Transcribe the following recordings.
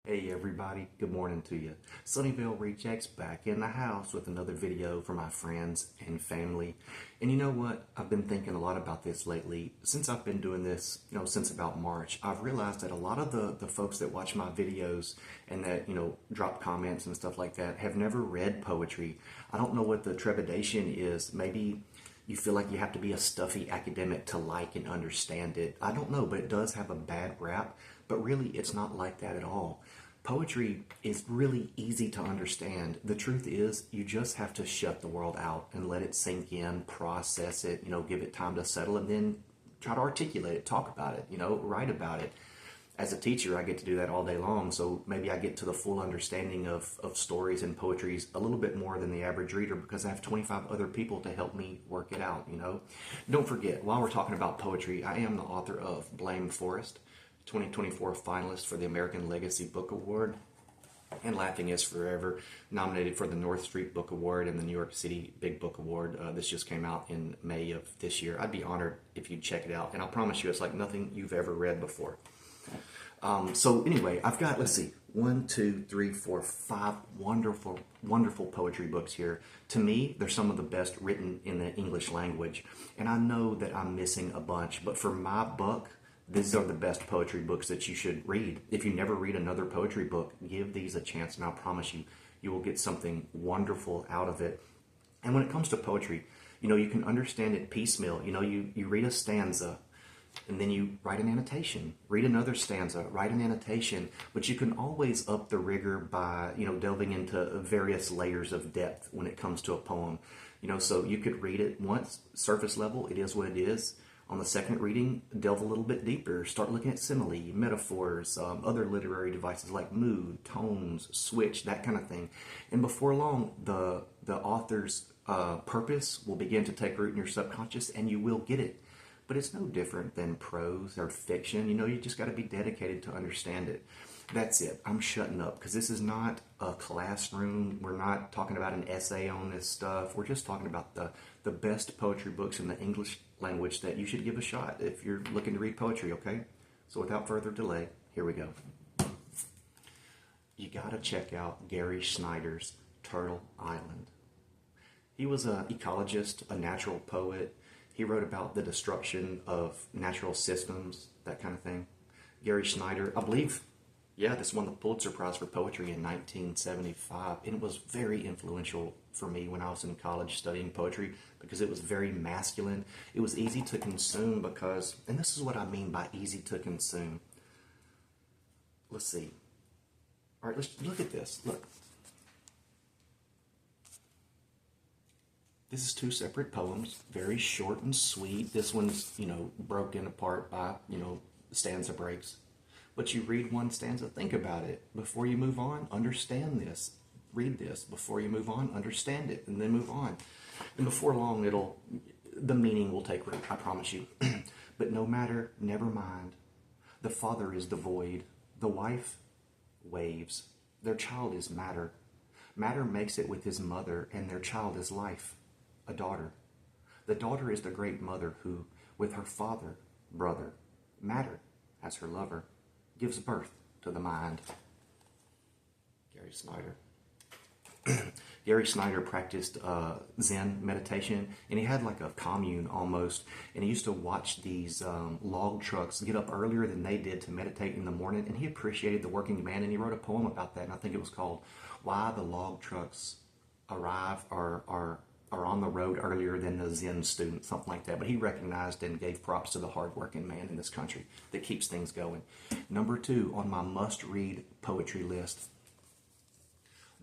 Hey everybody, good morning to you. Sunnyvale Rejects back in the house with another video for my friends and family. And you know what? I've been thinking a lot about this lately. Since I've been doing this, since about March, I've realized that a lot of the folks that watch my videos and that, drop comments and stuff like that have never read poetry. I don't know what the trepidation is. Maybe you feel like you have to be a stuffy academic to like and understand it. I don't know, but it does have a bad rap. But really, it's not like that at all. Poetry is really easy to understand. The truth is, you just have to shut the world out and let it sink in, process it, give it time to settle, and then try to articulate it, talk about it, write about it. As a teacher, I get to do that all day long, so maybe I get to the full understanding of stories and poetries a little bit more than the average reader because I have 25 other people to help me work it out. Don't forget, while we're talking about poetry, I am the author of Blame Forest, 2024 finalist for the American Legacy Book Award, and Laughing Is Forever, nominated for the North Street Book Award and the New York City Big Book Award. This just came out in May of this year. I'd be honored if you'd check it out, and I'll promise you it's like nothing you've ever read before. So anyway, I've got, let's see, 1, 2, 3, 4, 5 wonderful, wonderful poetry books here. To me, they're some of the best written in the English language, and I know that I'm missing a bunch, but for my buck, these are the best poetry books that you should read. If you never read another poetry book, give these a chance, and I'll promise you, you will get something wonderful out of it. And when it comes to poetry, you can understand it piecemeal. You read a stanza, and then you write an annotation. Read another stanza, write an annotation. But you can always up the rigor by, delving into various layers of depth when it comes to a poem. So you could read it once, surface level, it is what it is. On the second reading, delve a little bit deeper. Start looking at simile, metaphors, other literary devices like mood, tones, switch, that kind of thing. And before long, the author's purpose will begin to take root in your subconscious, and you will get it. But it's no different than prose or fiction. You just got to be dedicated to understand it. That's it. I'm shutting up because this is not a classroom. We're not talking about an essay on this stuff. We're just talking about the best poetry books in the English language that you should give a shot if you're looking to read poetry, okay? So without further delay, here we go. You got to check out Gary Snyder's Turtle Island. He was an ecologist, a natural poet. He wrote about the destruction of natural systems, that kind of thing. Gary Snyder, I believe, this won the Pulitzer Prize for Poetry in 1975. And it was very influential for me when I was in college studying poetry because it was very masculine. It was easy to consume because, and this is what I mean by easy to consume. Let's see. All right, let's look at this. Look. This is 2 separate poems, very short and sweet. This one's, broken apart by, stanza breaks. But you read one stanza, think about it. Before you move on, understand this. Read this. Before you move on, understand it, and then move on. And before long, the meaning will take root, I promise you. But no matter, never mind. The father is the void. The wife waves. Their child is matter. Matter makes it with his mother, and their child is life, a daughter. The daughter is the great mother who, with her father, brother, matter, as her lover, gives birth to the mind. Gary Snyder. Gary Snyder practiced Zen meditation, and he had like a commune almost, and he used to watch these log trucks get up earlier than they did to meditate in the morning, and he appreciated the working man, and he wrote a poem about that, and I think it was called Why the Log Trucks Arrive or are on the road earlier than the Zen student, something like that. But he recognized and gave props to the hardworking man in this country that keeps things going. Number 2 on my must-read poetry list,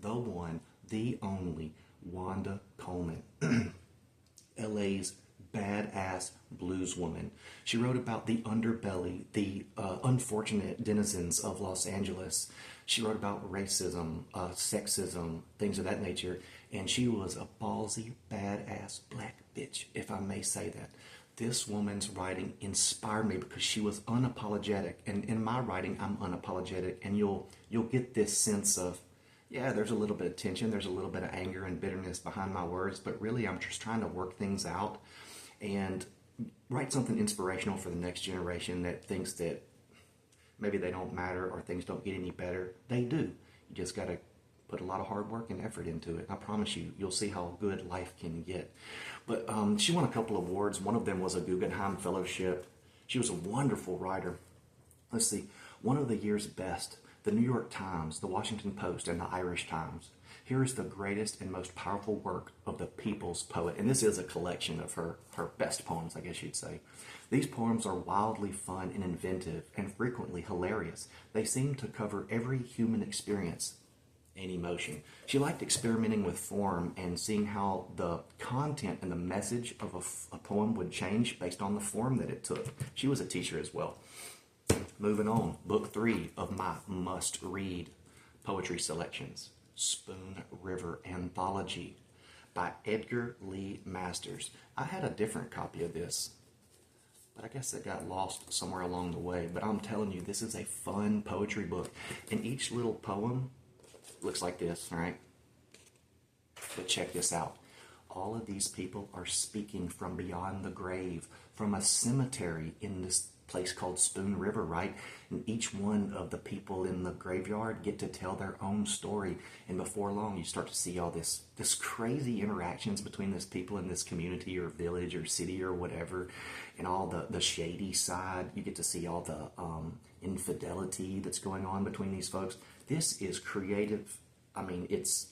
the one, the only, Wanda Coleman, LA's badass blues woman. She wrote about the underbelly, the unfortunate denizens of Los Angeles. She wrote about racism, sexism, things of that nature, and she was a ballsy, badass black bitch, if I may say that. This woman's writing inspired me because she was unapologetic, and in my writing, I'm unapologetic, and you'll get this sense of, yeah, there's a little bit of tension, there's a little bit of anger and bitterness behind my words, but really I'm just trying to work things out and write something inspirational for the next generation that thinks that maybe they don't matter or things don't get any better. They do. You just got to put a lot of hard work and effort into it. I promise you, you'll see how good life can get. But she won a couple of awards. One of them was a Guggenheim Fellowship. She was a wonderful writer. Let's see, one of the year's best, the New York Times, the Washington Post, and the Irish Times. Here is the greatest and most powerful work of the people's poet. And this is a collection of her best poems, I guess you'd say. These poems are wildly fun and inventive and frequently hilarious. They seem to cover every human experience and emotion. She liked experimenting with form and seeing how the content and the message of a poem would change based on the form that it took. She was a teacher as well. Moving on, book 3 of my must-read poetry selections, Spoon River Anthology by Edgar Lee Masters. I had a different copy of this, but I guess it got lost somewhere along the way. But I'm telling you, this is a fun poetry book. And each little poem looks like this, all right? But check this out. All of these people are speaking from beyond the grave, from a cemetery in this place called Spoon River, right? And each one of the people in the graveyard get to tell their own story. And before long, you start to see all this crazy interactions between this people in this community or village or city or whatever, and all the shady side. You get to see all the infidelity that's going on between these folks. This is creative. I mean, it's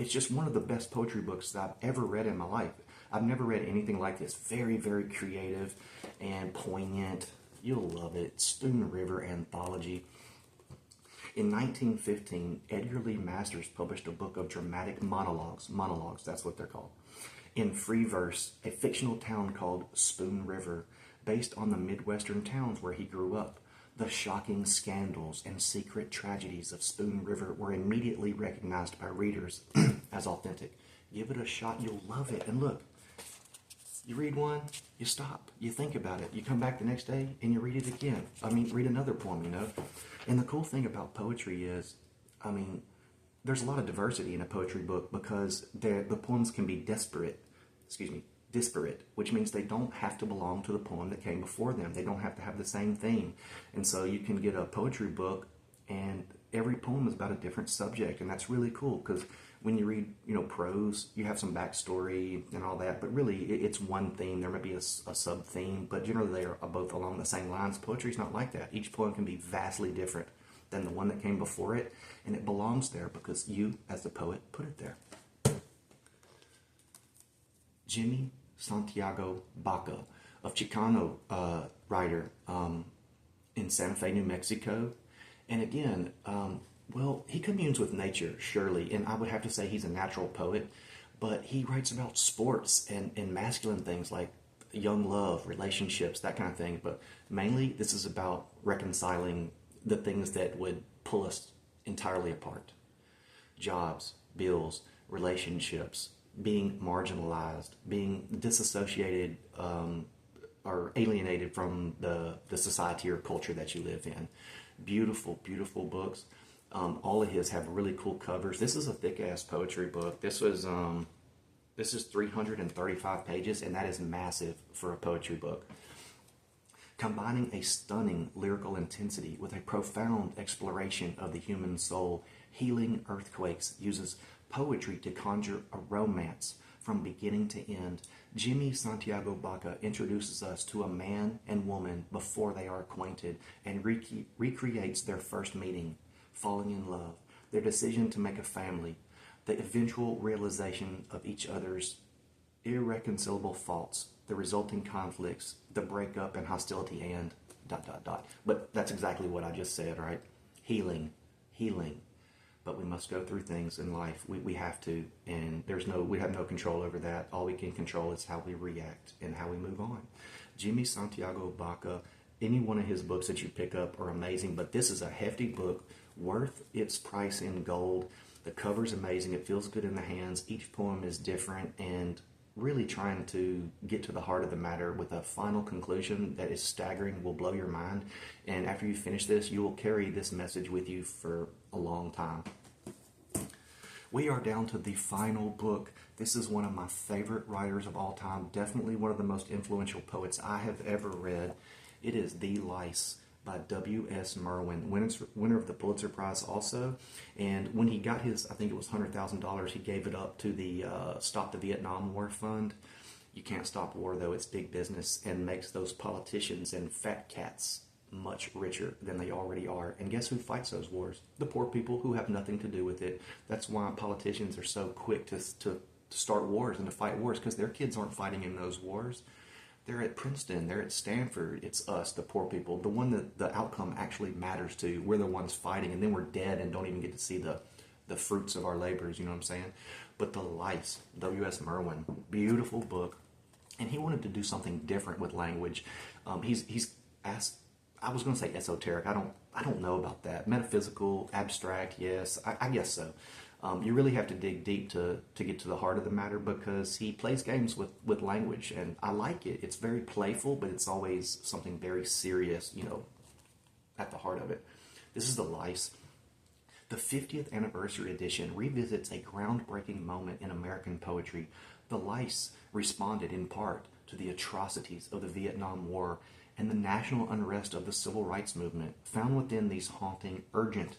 just one of the best poetry books that I've ever read in my life. I've never read anything like this. Very, very creative and poignant. You'll love it. Spoon River Anthology. In 1915, Edgar Lee Masters published a book of dramatic monologues. Monologues, that's what they're called. In free verse, a fictional town called Spoon River, based on the Midwestern towns where he grew up. The shocking scandals and secret tragedies of Spoon River were immediately recognized by readers as authentic. Give it a shot, you'll love it. And look, you read one, you stop, you think about it, you come back the next day and you read it again. I mean, read another poem, you know. And the cool thing about poetry is, I mean, there's a lot of diversity in a poetry book because the poems can be disparate, which means they don't have to belong to the poem that came before them. They don't have to have the same theme. And so you can get a poetry book and every poem is about a different subject, and that's really cool because when you read, prose, you have some backstory and all that, but really it's one theme. There might be a sub-theme, but generally they are both along the same lines. Poetry's not like that. Each poem can be vastly different than the one that came before it, and it belongs there because you, as the poet, put it there. Jimmy Santiago Baka, of Chicano writer in Santa Fe, New Mexico. And again, he communes with nature, surely, and I would have to say he's a natural poet, but he writes about sports and masculine things like young love, relationships, that kind of thing. But mainly, this is about reconciling the things that would pull us entirely apart. Jobs, bills, relationships, being marginalized, being disassociated or alienated from the society or culture that you live in. Beautiful, beautiful books. All of his have really cool covers. This is a thick-ass poetry book. This is 335 pages, and that is massive for a poetry book. Combining a stunning lyrical intensity with a profound exploration of the human soul, Healing Earthquakes uses poetry to conjure a romance from beginning to end. Jimmy Santiago Baka introduces us to a man and woman before they are acquainted and recreates their first meeting, falling in love, their decision to make a family, the eventual realization of each other's irreconcilable faults, the resulting conflicts, the breakup and hostility, and ... But that's exactly what I just said, right? Healing. But we must go through things in life. We have to, and we have no control over that. All we can control is how we react and how we move on. Jimmy Santiago Baka, any one of his books that you pick up are amazing, but this is a hefty book, worth its price in gold. The cover's amazing. It feels good in the hands. Each poem is different and really trying to get to the heart of the matter with a final conclusion that is staggering, will blow your mind. And after you finish this, you will carry this message with you for a long time. We are down to the final book. This is one of my favorite writers of all time, definitely one of the most influential poets I have ever read. It is The Lice by W.S. Merwin, winner of the Pulitzer Prize also. And when he got his, I think it was $100,000, he gave it up to the Stop the Vietnam War Fund. You can't stop war, though. It's big business and makes those politicians and fat cats much richer than they already are. And guess who fights those wars? The poor people who have nothing to do with it. That's why politicians are so quick to start wars and to fight wars, because their kids aren't fighting in those wars. They're at Princeton, they're at Stanford. It's us, the poor people, the one that the outcome actually matters to. We're the ones fighting, and then we're dead and don't even get to see the fruits of our labors, you know what I'm saying? But The Lice, W.S. Merwin, beautiful book. And he wanted to do something different with language. He's asked, I was going to say esoteric. I don't know about that. Metaphysical, abstract, yes, I guess so. You really have to dig deep to get to the heart of the matter, because he plays games with language, and I like it. It's very playful, but it's always something very serious, at the heart of it. This is The Lice. The 50th anniversary edition revisits a groundbreaking moment in American poetry. The Lice responded in part to the atrocities of the Vietnam War and the national unrest of the Civil Rights Movement. Found within these haunting, urgent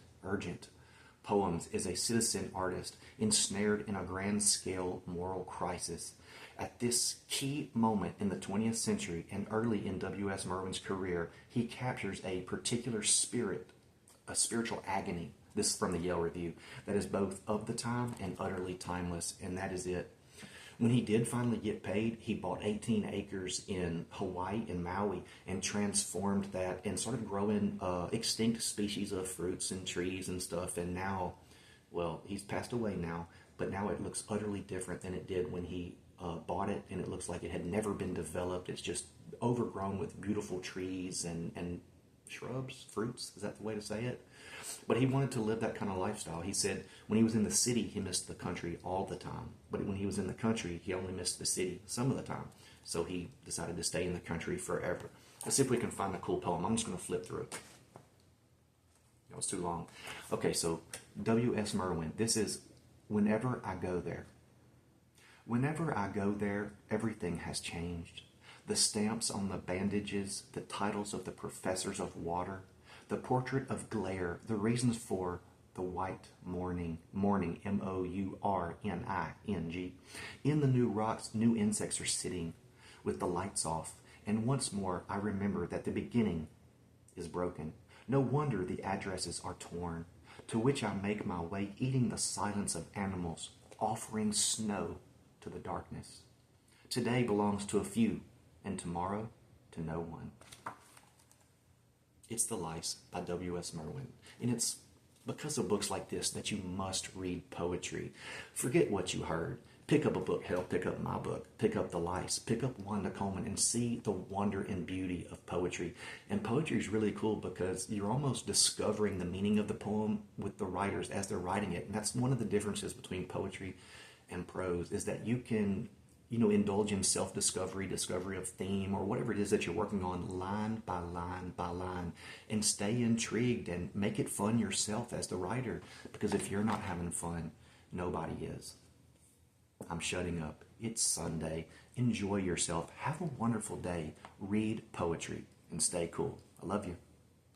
poems is a citizen artist ensnared in a grand-scale moral crisis. At this key moment in the 20th century and early in W.S. Merwin's career, he captures a particular spirit, a spiritual agony. This is from the Yale Review, that is both of the time and utterly timeless, and that is it. When he did finally get paid, he bought 18 acres in Hawaii, in Maui, and transformed that and started growing extinct species of fruits and trees and stuff. And now, well, he's passed away now, but now it looks utterly different than it did when he bought it, and it looks like it had never been developed. It's just overgrown with beautiful trees and shrubs, fruits, is that the way to say it? But he wanted to live that kind of lifestyle. He said when he was in the city, he missed the country all the time. But when he was in the country, he only missed the city some of the time. So he decided to stay in the country forever. Let's see if we can find a cool poem. I'm just going to flip through it. That was too long. Okay, so W.S. Merwin. This is Whenever I Go There. Whenever I go there, everything has changed. The stamps on the bandages, the titles of the professors of water, the portrait of glare, the reasons for the white mourning, Mourning, In the new rocks, new insects are sitting with the lights off, and once more I remember that the beginning is broken. No wonder the addresses are torn, to which I make my way, eating the silence of animals, offering snow to the darkness. Today belongs to a few, and tomorrow to no one. It's The Lice by W.S. Merwin. And it's because of books like this that you must read poetry. Forget what you heard. Pick up a book. Hell, pick up my book. Pick up The Lice. Pick up Wanda Coleman and see the wonder and beauty of poetry. And poetry is really cool because you're almost discovering the meaning of the poem with the writers as they're writing it. And that's one of the differences between poetry and prose, is that you can indulge in self-discovery, discovery of theme, or whatever it is that you're working on, line by line by line, and stay intrigued and make it fun yourself as the writer, because if you're not having fun, nobody is. I'm shutting up. It's Sunday. Enjoy yourself. Have a wonderful day. Read poetry and stay cool. I love you.